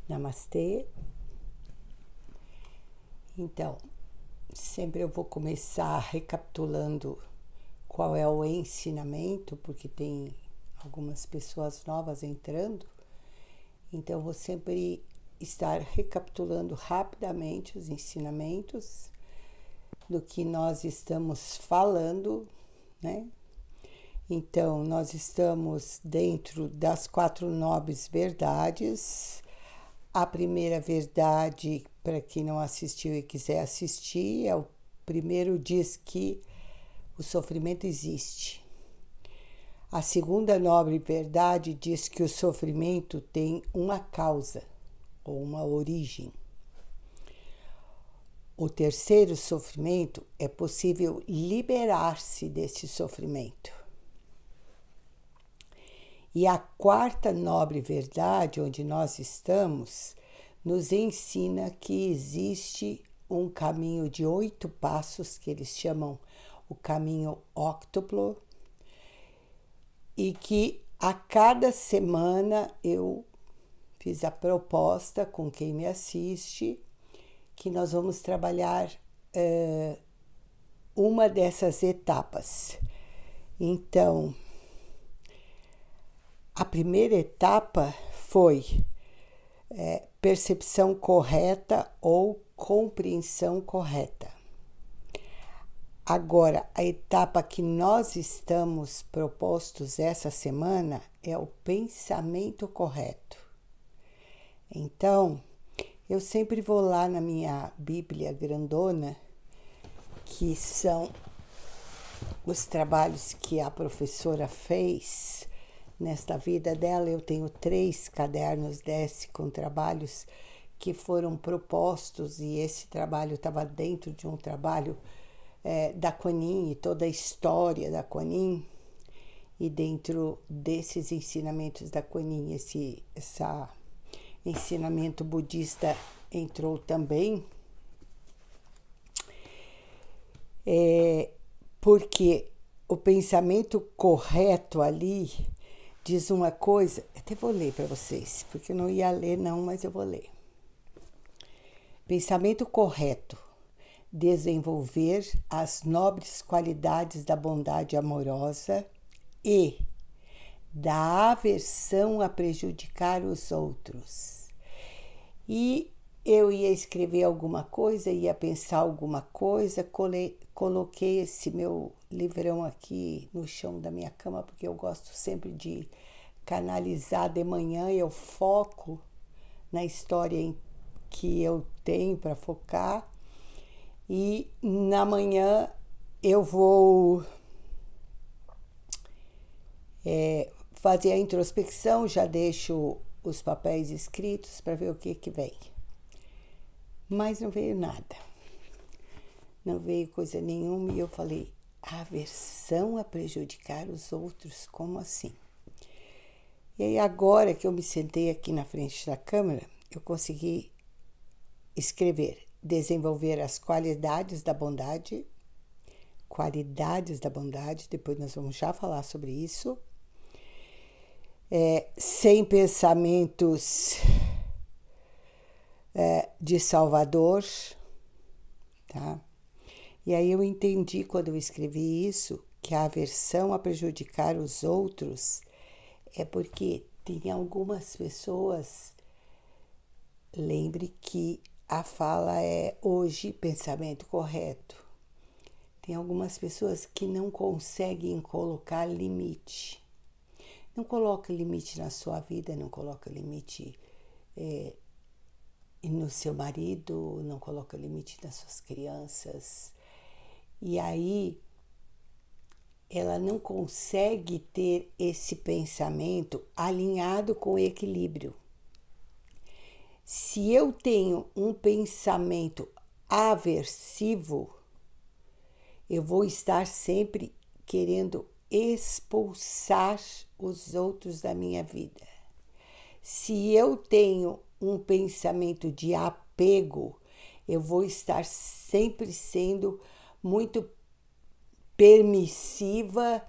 Namastê. Então, sempre eu vou começar recapitulando qual é o ensinamento, porque tem algumas pessoas novas entrando. Então, vou sempre estar recapitulando rapidamente os ensinamentos do que nós estamos falando, né? Então, nós estamos dentro das 4 nobres verdades. A primeira verdade, para quem não assistiu e quiser assistir, é o primeiro diz que o sofrimento existe. A segunda nobre verdade diz que o sofrimento tem uma causa ou uma origem. O terceiro sofrimento é possível liberar-se desse sofrimento. E a quarta nobre verdade, onde nós estamos, nos ensina que existe um caminho de 8 passos, que eles chamam o caminho óctuplo, e que a cada semana eu fiz a proposta com quem me assiste, que nós vamos trabalhar uma dessas etapas. Então, a primeira etapa foi percepção correta ou compreensão correta. Agora, a etapa que nós estamos propostos essa semana é o pensamento correto. Então, eu sempre vou lá na minha Bíblia grandona, que são os trabalhos que a professora fez. Nesta vida dela, eu tenho 3 cadernos desse com trabalhos que foram propostos, e esse trabalho estava dentro de um trabalho da Kuan Yin, e toda a história da Kuan Yin, e dentro desses ensinamentos da Kuan Yin, esse ensinamento budista entrou também, porque o pensamento correto ali diz uma coisa, até vou ler para vocês, porque eu não ia ler não, mas eu vou ler. Pensamento correto, desenvolver as nobres qualidades da bondade amorosa e da aversão a prejudicar os outros. E eu ia escrever alguma coisa, ia pensar alguma coisa, coloquei esse meu livrão aqui no chão da minha cama, porque eu gosto sempre de canalizar de manhã, eu foco na história que eu tenho para focar, e na manhã eu vou fazer a introspecção, já deixo os papéis escritos para ver o que vem. Mas não veio nada, não veio coisa nenhuma, e eu falei, aversão a prejudicar os outros, como assim? E aí agora que eu me sentei aqui na frente da câmera, eu consegui escrever, desenvolver as qualidades da bondade, depois nós vamos já falar sobre isso, sem pensamentos de Salvador, tá? E aí eu entendi quando eu escrevi isso, que a aversão a prejudicar os outros é porque tem algumas pessoas, lembre que a fala é hoje pensamento correto, tem algumas pessoas que não conseguem colocar limite, não coloca limite na sua vida, não coloca limite no seu marido, não coloca limite nas suas crianças, e aí ela não consegue ter esse pensamento alinhado com o equilíbrio. Se eu tenho um pensamento aversivo, eu vou estar sempre querendo expulsar os outros da minha vida. Se eu tenho um pensamento de apego, eu vou estar sempre sendo muito permissiva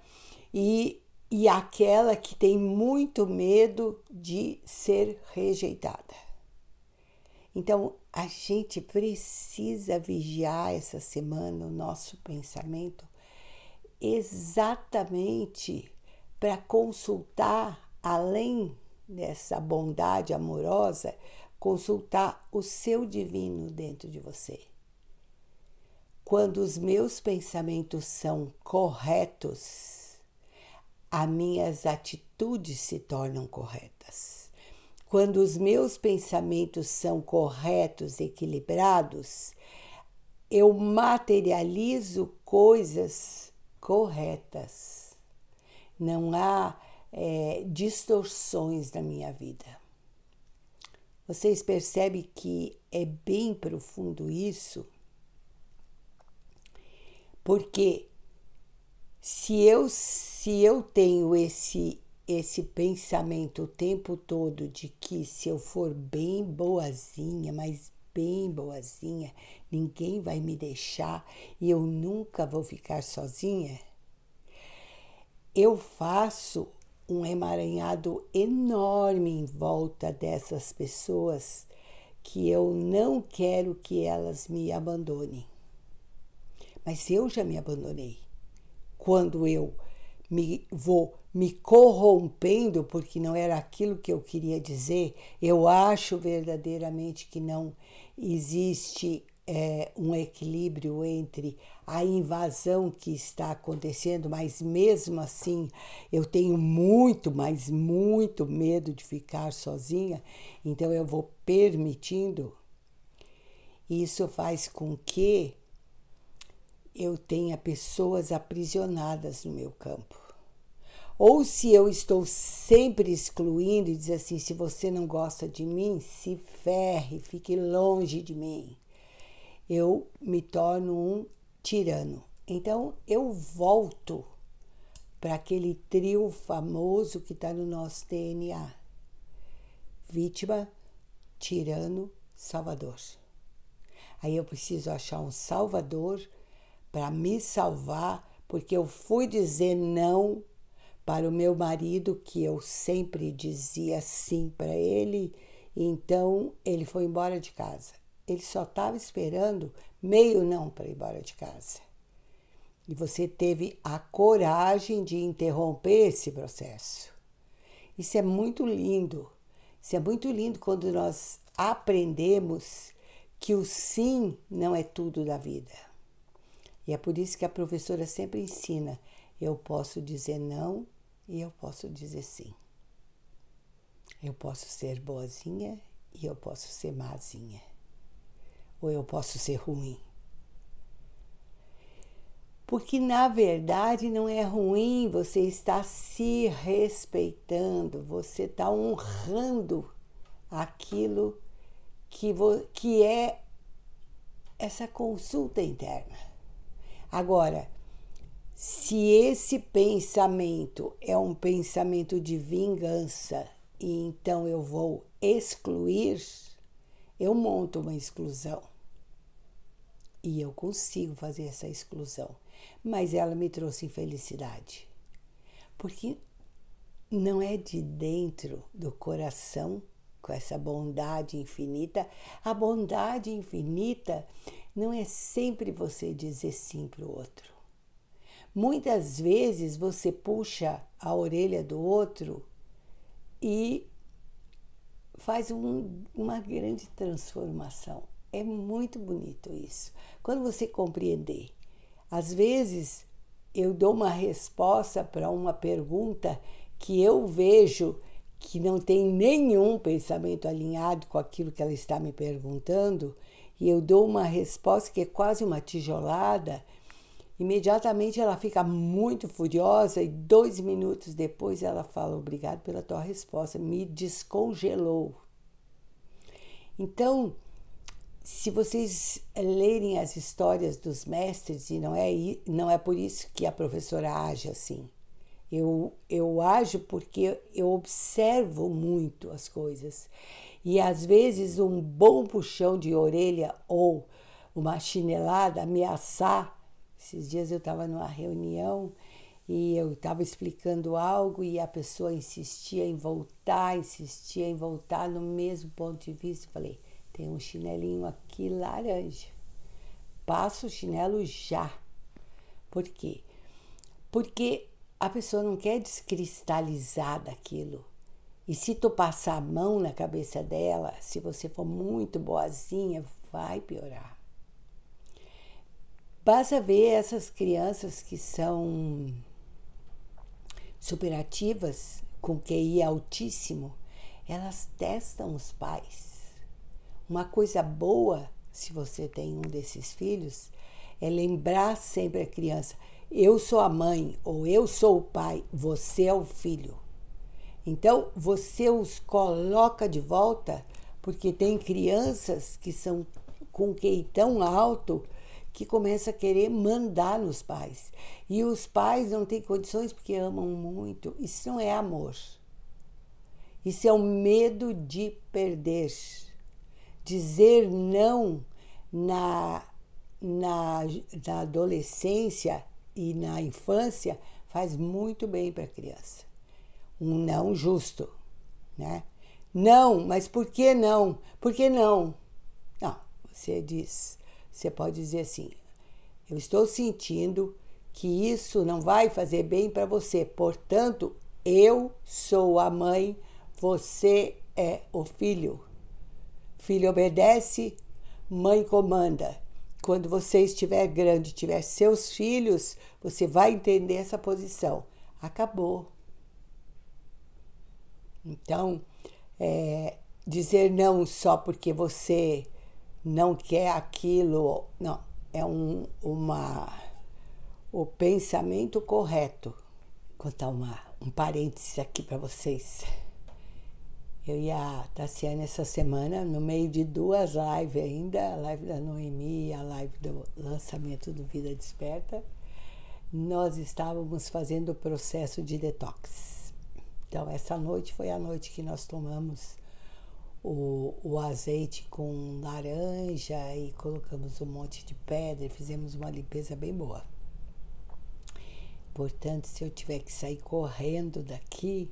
e aquela que tem muito medo de ser rejeitada. Então, a gente precisa vigiar essa semana o nosso pensamento exatamente para consultar, além dessa bondade amorosa, consultar o seu divino dentro de você. Quando os meus pensamentos são corretos, as minhas atitudes se tornam corretas. Quando os meus pensamentos são corretos, equilibrados, eu materializo coisas corretas. Não há distorções na minha vida. Vocês percebem que é bem profundo isso? Porque se eu tenho esse pensamento o tempo todo de que se eu for bem boazinha, mas bem boazinha, ninguém vai me deixar e eu nunca vou ficar sozinha, eu faço um emaranhado enorme em volta dessas pessoas que eu não quero que elas me abandonem. Mas eu já me abandonei. Quando eu vou me corrompendo porque não era aquilo que eu queria dizer, eu acho verdadeiramente que não existe um equilíbrio entre a invasão que está acontecendo, mas mesmo assim eu tenho muito, mas muito medo de ficar sozinha, então eu vou permitindo. Isso faz com que eu tenha pessoas aprisionadas no meu campo. Ou se eu estou sempre excluindo e diz assim, se você não gosta de mim, se ferre, fique longe de mim. Eu me torno um tirano. Então eu volto para aquele trio famoso que está no nosso DNA. Vítima, tirano, salvador. Aí eu preciso achar um salvador para me salvar, porque eu fui dizer não para o meu marido, que eu sempre dizia sim para ele, então ele foi embora de casa. Ele só estava esperando meio não para ir embora de casa. E você teve a coragem de interromper esse processo. Isso é muito lindo. Isso é muito lindo quando nós aprendemos que o sim não é tudo da vida. E é por isso que a professora sempre ensina, eu posso dizer não e eu posso dizer sim. Eu posso ser boazinha e eu posso ser mazinha. Ou eu posso ser ruim. Porque, na verdade, não é ruim, você está se respeitando, você está honrando aquilo que é essa consulta interna. Agora, se esse pensamento é um pensamento de vingança e então eu vou excluir, eu monto uma exclusão. E eu consigo fazer essa exclusão. Mas ela me trouxe infelicidade. Porque não é de dentro do coração, com essa bondade infinita. A bondade infinita não é sempre você dizer sim para o outro. Muitas vezes você puxa a orelha do outro e faz uma grande transformação. É muito bonito isso. Quando você compreender, às vezes eu dou uma resposta para uma pergunta que eu vejo que não tem nenhum pensamento alinhado com aquilo que ela está me perguntando, e eu dou uma resposta que é quase uma tijolada, imediatamente ela fica muito furiosa e 2 minutos depois ela fala, obrigado pela tua resposta, me descongelou. Então, se vocês lerem as histórias dos mestres, e não é por isso que a professora age assim. Eu ajo porque eu observo muito as coisas. E às vezes um bom puxão de orelha ou uma chinelada, ameaçar. Esses dias eu estava numa reunião e eu estava explicando algo e a pessoa insistia em voltar no mesmo ponto de vista. Eu falei, Tem um chinelinho aqui laranja. Passa o chinelo já. Por quê? Porque a pessoa não quer descristalizar daquilo. E se tu passar a mão na cabeça dela, se você for muito boazinha, vai piorar. Basta ver essas crianças que são superativas, com QI altíssimo, elas testam os pais. Uma coisa boa, se você tem um desses filhos, é lembrar sempre a criança: eu sou a mãe ou eu sou o pai, você é o filho. Então, você os coloca de volta, porque tem crianças que são com QI tão alto que começa a querer mandar nos pais. E os pais não têm condições porque amam muito. Isso não é amor. Isso é o medo de perder. Dizer não na adolescência e na infância faz muito bem para a criança. Um não justo, né? Não, mas por que não? Por que não? Não, você pode dizer assim: eu estou sentindo que isso não vai fazer bem para você, portanto, eu sou a mãe, você é o filho. Filho obedece, mãe comanda. Quando você estiver grande, tiver seus filhos, você vai entender essa posição. Acabou. Então, dizer não só porque você não quer aquilo, não, é o pensamento correto. Vou contar um parênteses aqui para vocês. Eu e a Tassiane essa semana, no meio de 2 lives ainda, a live da Noemi e a live do lançamento do Vida Desperta, nós estávamos fazendo o processo de detox. Então, essa noite foi a noite que nós tomamos o azeite com laranja e colocamos um monte de pedra e fizemos uma limpeza bem boa. Portanto, se eu tiver que sair correndo daqui,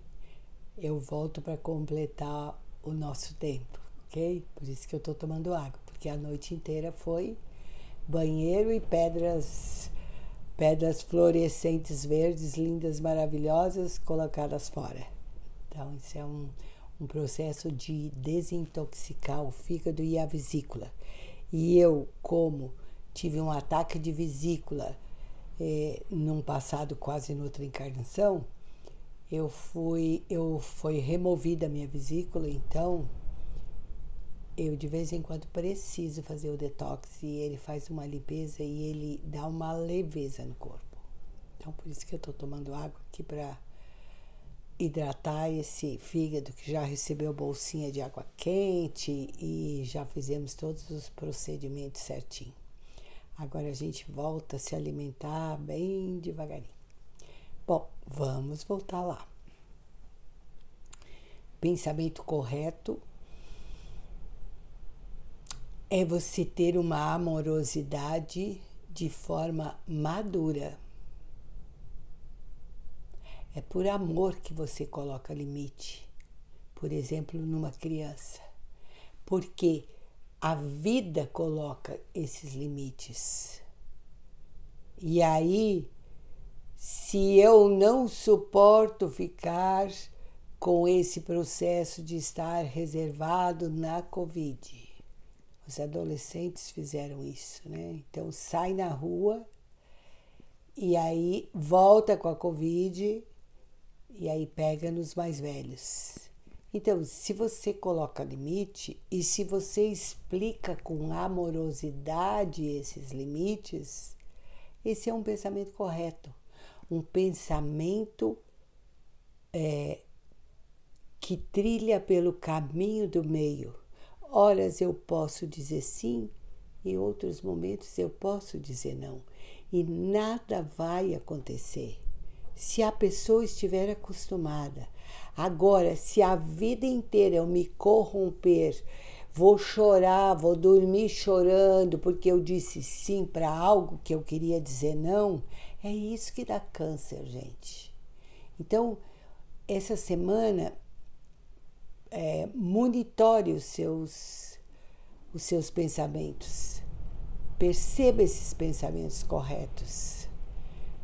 eu volto para completar o nosso tempo, ok? Por isso que eu estou tomando água, porque a noite inteira foi banheiro e pedras fluorescentes verdes, lindas, maravilhosas, colocadas fora. Então, isso é um processo de desintoxicar o fígado e a vesícula. E eu, como tive um ataque de vesícula num passado quase noutra encarnação, foi removida a minha vesícula, então eu de vez em quando preciso fazer o detox e ele faz uma limpeza e ele dá uma leveza no corpo. Então por isso que eu estou tomando água aqui para hidratar esse fígado que já recebeu bolsinha de água quente e já fizemos todos os procedimentos certinho. Agora a gente volta a se alimentar bem devagarinho. Bom, vamos voltar lá. Pensamento correto é você ter uma amorosidade de forma madura. É por amor que você coloca limite, por exemplo, numa criança. Porque a vida coloca esses limites. E aí, se eu não suporto ficar com esse processo de estar reservado na Covid, os adolescentes fizeram isso, né? Então, sai na rua e aí volta com a Covid e aí pega nos mais velhos. Então, se você coloca limite e se você explica com amorosidade esses limites, esse é um pensamento correto. Um pensamento que trilha pelo caminho do meio. Horas eu posso dizer sim, em outros momentos eu posso dizer não. E nada vai acontecer se a pessoa estiver acostumada. Agora, se a vida inteira eu me corromper, vou chorar, vou dormir chorando porque eu disse sim para algo que eu queria dizer não, é isso que dá câncer, gente. Então, essa semana, monitore os os seus pensamentos. Perceba esses pensamentos corretos.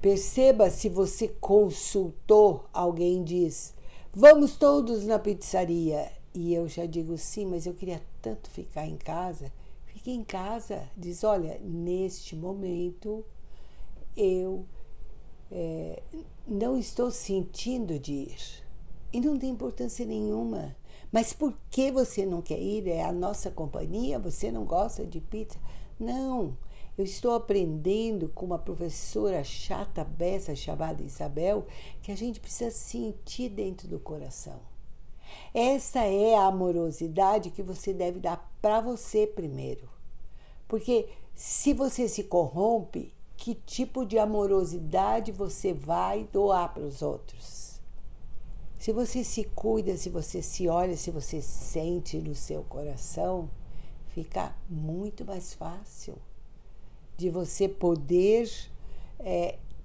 Perceba se você consultou, alguém diz, vamos todos na pizzaria. E eu já digo sim, mas eu queria tanto ficar em casa. Fique em casa. Diz, olha, neste momento eu não estou sentindo de ir. E não tem importância nenhuma. Mas por que você não quer ir? É a nossa companhia? Você não gosta de pizza? Não. Eu estou aprendendo com uma professora chata beça chamada Isabel que a gente precisa sentir dentro do coração. Essa é a amorosidade que você deve dar para você primeiro. Porque se você se corrompe, que tipo de amorosidade você vai doar para os outros? Se você se cuida, se você se olha, se você sente no seu coração, fica muito mais fácil de você poder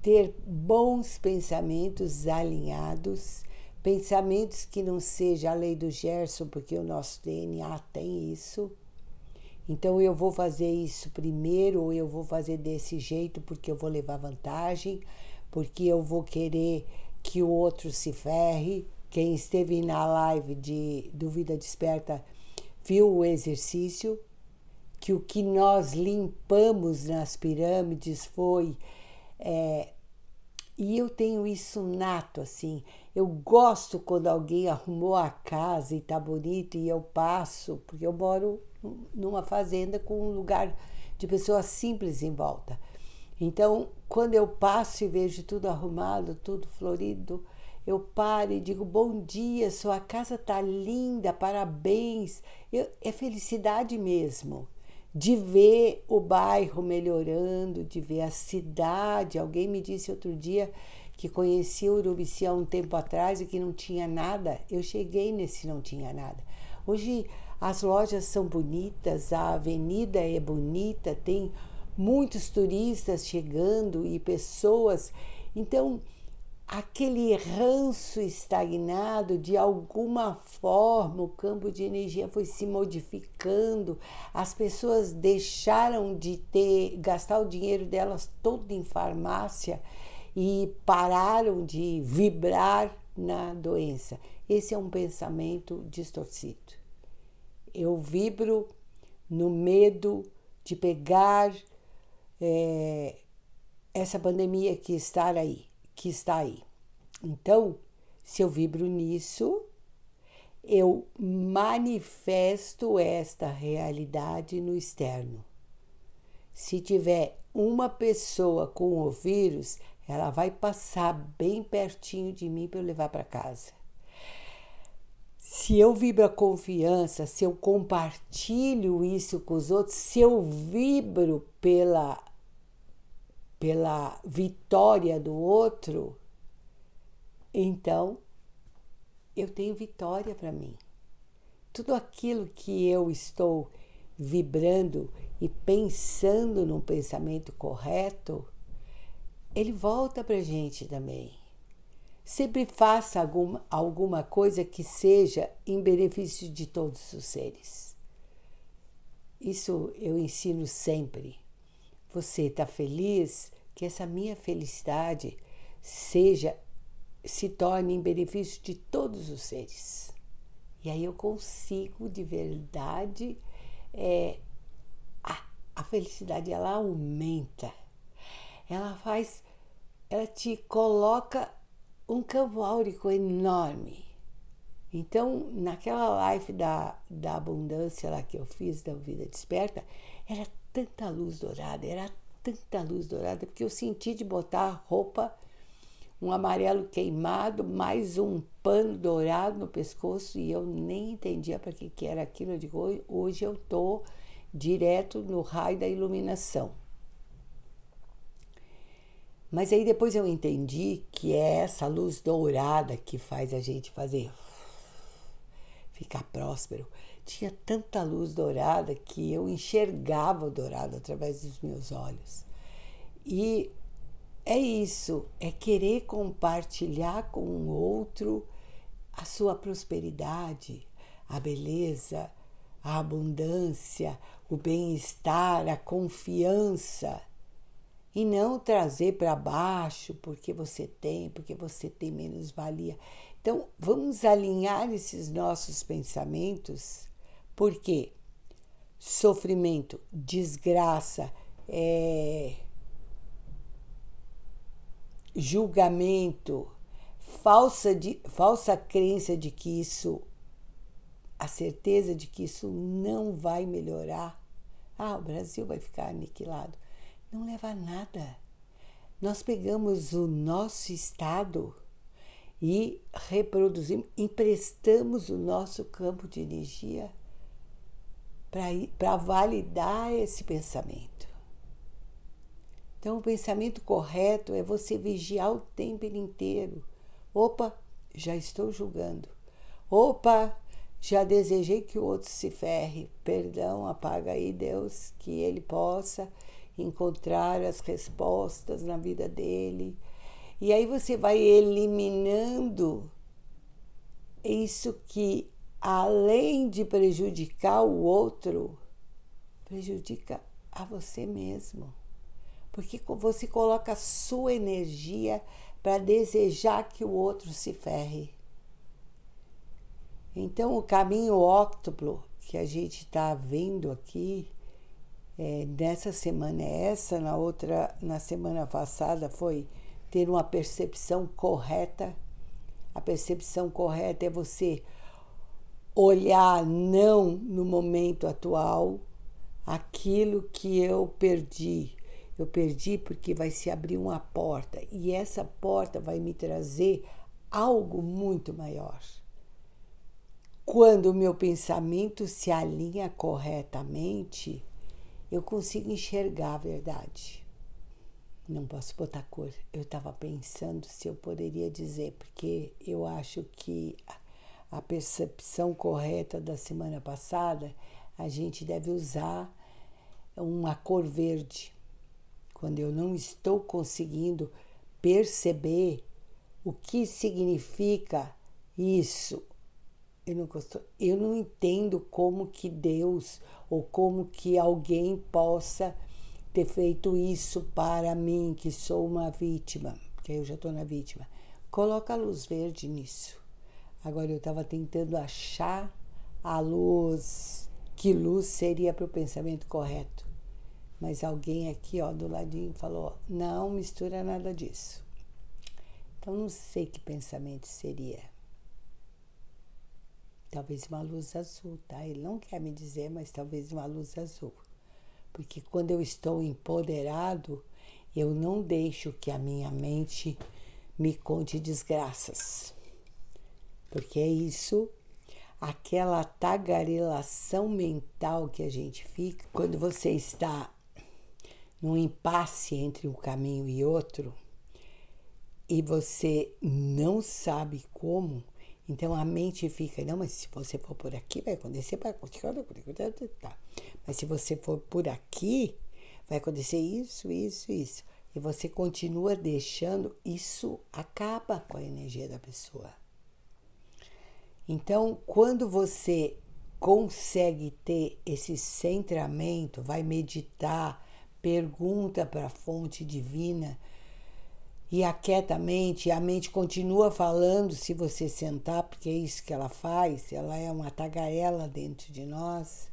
ter bons pensamentos alinhados, pensamentos que não seja a lei do Gerson, porque o nosso DNA tem isso. Então eu vou fazer isso primeiro, ou eu vou fazer desse jeito porque eu vou levar vantagem, porque eu vou querer que o outro se ferre. Quem esteve na live do Vida Desperta viu o exercício, que o que nós limpamos nas pirâmides foi... e eu tenho isso nato, assim. Eu gosto quando alguém arrumou a casa e tá bonito e eu passo, porque eu moro numa fazenda com um lugar de pessoas simples em volta. Então, quando eu passo e vejo tudo arrumado, tudo florido, eu paro e digo, bom dia, sua casa tá linda, parabéns. É felicidade mesmo de ver o bairro melhorando, de ver a cidade. Alguém me disse outro dia que conhecia Urubici há um tempo atrás e que não tinha nada. Eu cheguei nesse não tinha nada. Hoje as lojas são bonitas, a avenida é bonita, tem muitos turistas chegando e pessoas. Então, aquele ranço estagnado, de alguma forma, o campo de energia foi se modificando, as pessoas deixaram de gastar o dinheiro delas todo em farmácia e pararam de vibrar na doença. Esse é um pensamento distorcido. Eu vibro no medo de pegar essa pandemia que está aí. Então, se eu vibro nisso, eu manifesto esta realidade no externo. Se tiver uma pessoa com o vírus, ela vai passar bem pertinho de mim para eu levar para casa. Se eu vibro a confiança, se eu compartilho isso com os outros, se eu vibro pela vitória do outro, então eu tenho vitória para mim. Tudo aquilo que eu estou vibrando e pensando num pensamento correto, ele volta para a gente também. Sempre faça alguma coisa que seja em benefício de todos os seres. Isso eu ensino sempre. Você está feliz? Que essa minha felicidade se torne em benefício de todos os seres. E aí eu consigo, de verdade, a felicidade ela aumenta. Ela te coloca um campo áurico enorme. Então, naquela live da abundância lá que eu fiz, da Vida Desperta, era tanta luz dourada, porque eu senti de botar a roupa, um amarelo queimado, mais um pano dourado no pescoço, e eu nem entendia para que era aquilo. Eu digo, hoje eu estou direto no raio da iluminação. Mas aí depois eu entendi que é essa luz dourada que faz a gente ficar próspero. Tinha tanta luz dourada que eu enxergava o dourado através dos meus olhos. E é isso, é querer compartilhar com o outro a sua prosperidade, a beleza, a abundância, o bem-estar, a confiança. E não trazer para baixo porque você tem menos-valia. Então, vamos alinhar esses nossos pensamentos, porque sofrimento, desgraça, julgamento, falsa crença de que isso, a certeza de que isso não vai melhorar. O Brasil vai ficar aniquilado. Não leva a nada. Nós pegamos o nosso estado e reproduzimos, emprestamos o nosso campo de energia para validar esse pensamento. Então, o pensamento correto é você vigiar o tempo inteiro. Opa, já estou julgando. Opa, já desejei que o outro se ferre. Perdão, apaga aí, Deus, que ele possa encontrar as respostas na vida dele. E aí você vai eliminando isso que, além de prejudicar o outro, prejudica a você mesmo. Porque você coloca a sua energia para desejar que o outro se ferre. Então, o caminho óctuplo que a gente está vendo aqui, nessa semana essa, na semana passada foi ter uma percepção correta. A percepção correta é você olhar não no momento atual aquilo que eu perdi. Eu perdi porque vai se abrir uma porta e essa porta vai me trazer algo muito maior. Quando o meu pensamento se alinha corretamente, eu consigo enxergar a verdade. Não posso botar cor. Eu estava pensando se eu poderia dizer, porque eu acho que a percepção correta da semana passada, a gente deve usar uma cor verde. Quando eu não estou conseguindo perceber o que significa isso, eu não entendo como que Deus ou como que alguém possa ter feito isso para mim, que sou uma vítima, porque eu já estou na vítima. Coloca a luz verde nisso. Agora eu estava tentando achar a luz, que luz seria para o pensamento correto. Mas alguém aqui, do ladinho, falou, não mistura nada disso. Então, não sei que pensamento seria. Talvez uma luz azul, tá? Ele não quer me dizer, mas talvez uma luz azul. Porque quando eu estou empoderado, eu não deixo que a minha mente me conte desgraças. Porque é isso, aquela tagarelação mental que a gente fica, quando você está num impasse entre um caminho e outro, e você não sabe como, então a mente fica, não, mas se você for por aqui, vai acontecer, tá. Mas se você for por aqui, vai acontecer isso. E você continua deixando, isso acaba com a energia da pessoa. Então, quando você consegue ter esse centramento, vai meditar, pergunta para a fonte divina e aquieta a mente continua falando se você sentar, porque é isso que ela faz, ela é uma tagarela dentro de nós.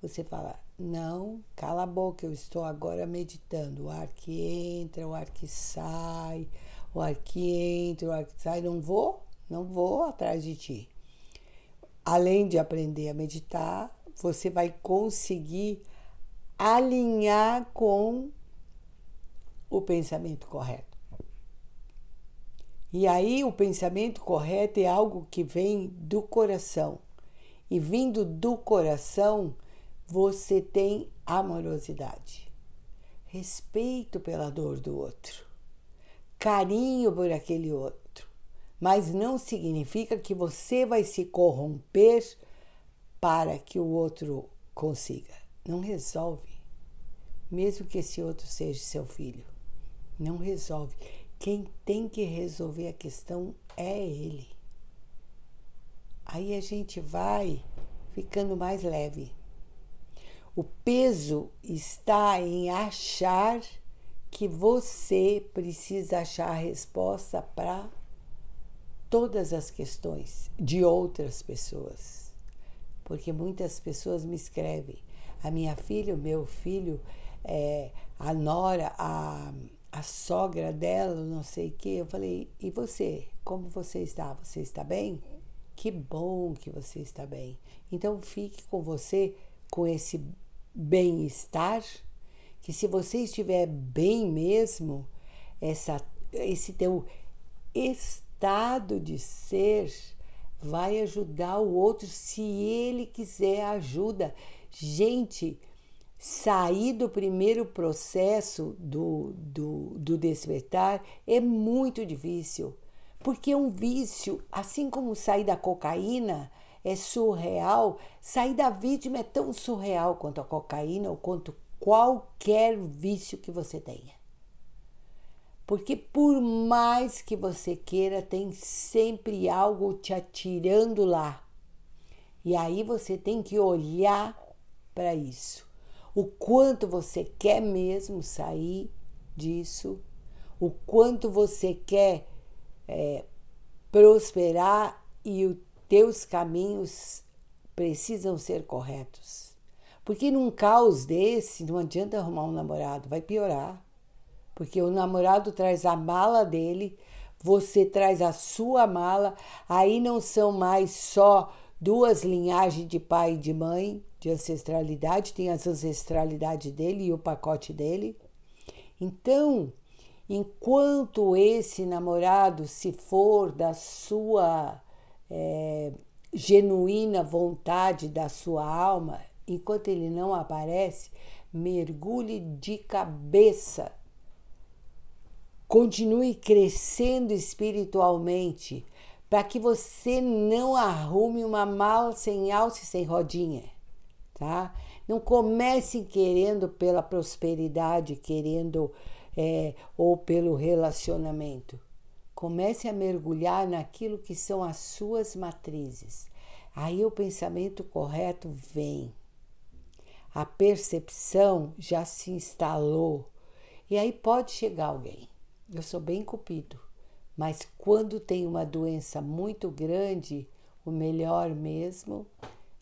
Você fala, não, cala a boca, eu estou agora meditando. O ar que entra, o ar que sai, o ar que entra, o ar que sai. Não vou atrás de ti. Além de aprender a meditar, você vai conseguir alinhar com o pensamento correto. E aí o pensamento correto é algo que vem do coração. E vindo do coração, você tem amorosidade, respeito pela dor do outro, carinho por aquele outro. Mas não significa que você vai se corromper para que o outro consiga. Não resolve. Mesmo que esse outro seja seu filho. Não resolve. Quem tem que resolver a questão é ele. Aí a gente vai ficando mais leve. O peso está em achar que você precisa achar a resposta para todas as questões de outras pessoas. Porque muitas pessoas me escrevem, a minha filha, o meu filho, a nora, a sogra dela, não sei o quê. Eu falei, e você? Como você está? Você está bem? Que bom que você está bem. Então fique com você, com esse bem-estar, que se você estiver bem mesmo, esse teu estado de ser vai ajudar o outro se ele quiser ajuda. Gente, sair do primeiro processo do despertar é muito difícil, porque um vício, assim como sair da cocaína é surreal, sair da vítima é tão surreal quanto a cocaína ou quanto qualquer vício que você tenha. Porque por mais que você queira, tem sempre algo te atirando lá. E aí você tem que olhar para isso. O quanto você quer mesmo sair disso, o quanto você quer prosperar e os teus caminhos precisam ser corretos. Porque num caos desse, não adianta arrumar um namorado, vai piorar. Porque o namorado traz a mala dele, você traz a sua mala, aí não são mais só duas linhagens de pai e de mãe, de ancestralidade, tem as ancestralidades dele e o pacote dele. Então, enquanto esse namorado, se for da sua genuína vontade, da sua alma, enquanto ele não aparece, mergulhe de cabeça. Continue crescendo espiritualmente para que você não arrume uma mala sem alça e sem rodinha, tá? Não comece querendo pela prosperidade, querendo ou pelo relacionamento. Comece a mergulhar naquilo que são as suas matrizes. Aí o pensamento correto vem. A percepção já se instalou. E aí pode chegar alguém. Eu sou bem cupido, mas quando tem uma doença muito grande, o melhor mesmo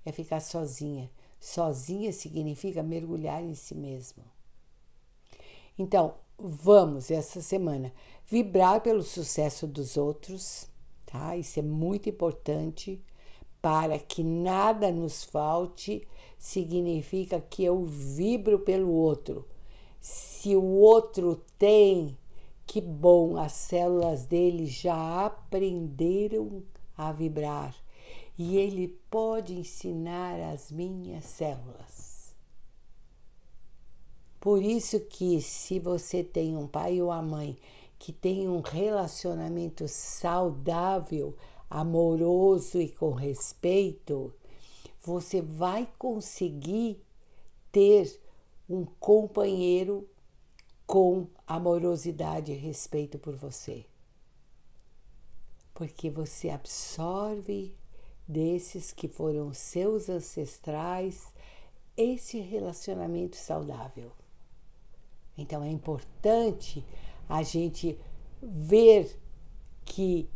é ficar sozinha. Sozinha significa mergulhar em si mesmo. Então, vamos essa semana vibrar pelo sucesso dos outros, tá? Isso é muito importante para que nada nos falte, significa que eu vibro pelo outro. Se o outro tem, que bom, as células dele já aprenderam a vibrar e ele pode ensinar as minhas células. Por isso que se você tem um pai ou uma mãe que tem um relacionamento saudável, amoroso e com respeito, você vai conseguir ter um companheiro com amorosidade e respeito por você. Porque você absorve desses que foram seus ancestrais esse relacionamento saudável. Então é importante a gente ver que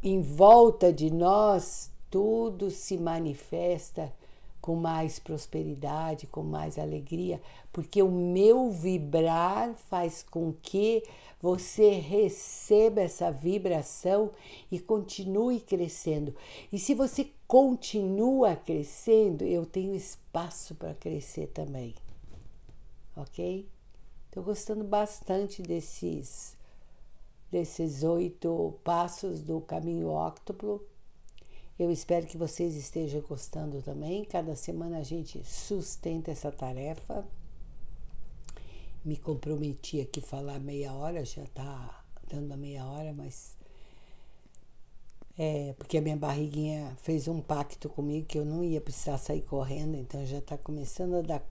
em volta de nós tudo se manifesta com mais prosperidade, com mais alegria, porque o meu vibrar faz com que você receba essa vibração e continue crescendo. E se você continua crescendo, eu tenho espaço para crescer também, ok? Estou gostando bastante desses 8 passos do caminho óctuplo. Eu espero que vocês estejam gostando também. Cada semana a gente sustenta essa tarefa. Me comprometi aqui a falar meia hora, já está dando a meia hora, mas porque a minha barriguinha fez um pacto comigo que eu não ia precisar sair correndo, então já está começando a dar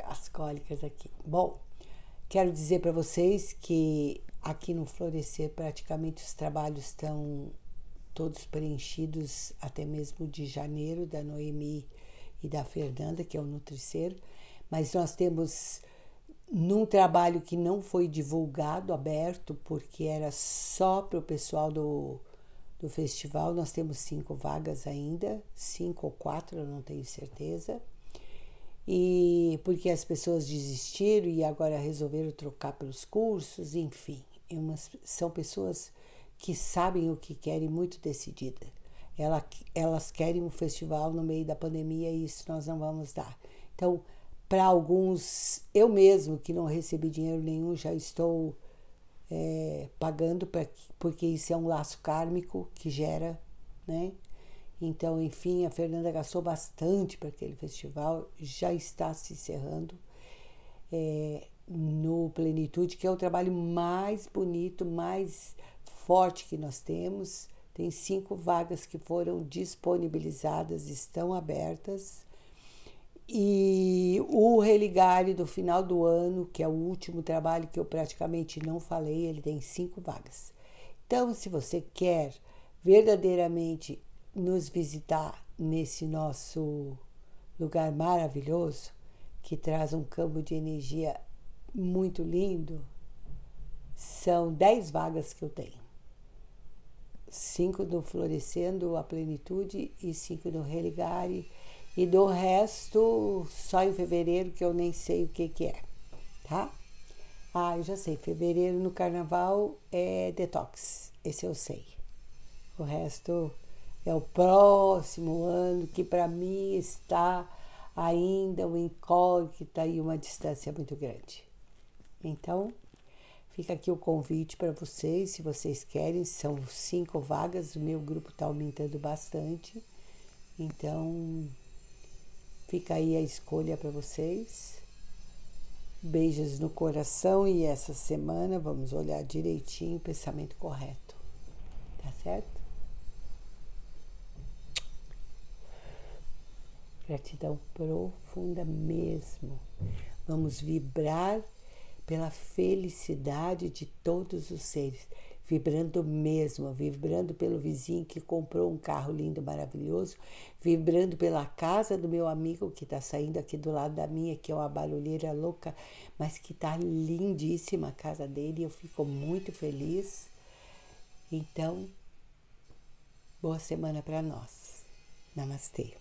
as cólicas aqui. Bom, quero dizer para vocês que aqui no Florescer praticamente os trabalhos estão todos preenchidos, até mesmo de janeiro, da Noemi e da Fernanda, que é o Nutriceiro, mas nós temos, num trabalho que não foi divulgado, aberto, porque era só para o pessoal do festival, nós temos 5 vagas ainda, 5 ou 4, eu não tenho certeza, e porque as pessoas desistiram e agora resolveram trocar pelos cursos, enfim, são pessoas que sabem o que querem, muito decididas. Elas querem um festival no meio da pandemia e isso nós não vamos dar. Então, para alguns, eu mesmo que não recebi dinheiro nenhum, já estou pagando, porque isso é um laço kármico que gera, né? Então, enfim, a Fernanda gastou bastante para aquele festival, já está se encerrando no Plenitude, que é o trabalho mais bonito, mais forte que nós temos. Tem 5 vagas que foram disponibilizadas, estão abertas. E o Religare do final do ano, que é o último trabalho que eu praticamente não falei, ele tem 5 vagas. Então, se você quer verdadeiramente nos visitar nesse nosso lugar maravilhoso, que traz um campo de energia muito lindo, são 10 vagas que eu tenho. 5 no Florescendo a Plenitude e 5 no Religare. E do resto, só em fevereiro, que eu nem sei o que é, tá? Ah, eu já sei, fevereiro no Carnaval é Detox, esse eu sei. O resto é o próximo ano, que para mim está ainda uma incógnita e uma distância muito grande. Então, fica aqui o convite para vocês, se vocês querem, são 5 vagas, o meu grupo está aumentando bastante, então fica aí a escolha para vocês. Beijos no coração e essa semana vamos olhar direitinho o pensamento correto, tá certo? Gratidão profunda mesmo. Vamos vibrar pela felicidade de todos os seres, vibrando mesmo, vibrando pelo vizinho que comprou um carro lindo, maravilhoso, vibrando pela casa do meu amigo que está saindo aqui do lado da minha, que é uma barulheira louca, mas que está lindíssima a casa dele, eu fico muito feliz. Então, boa semana para nós. Namastê.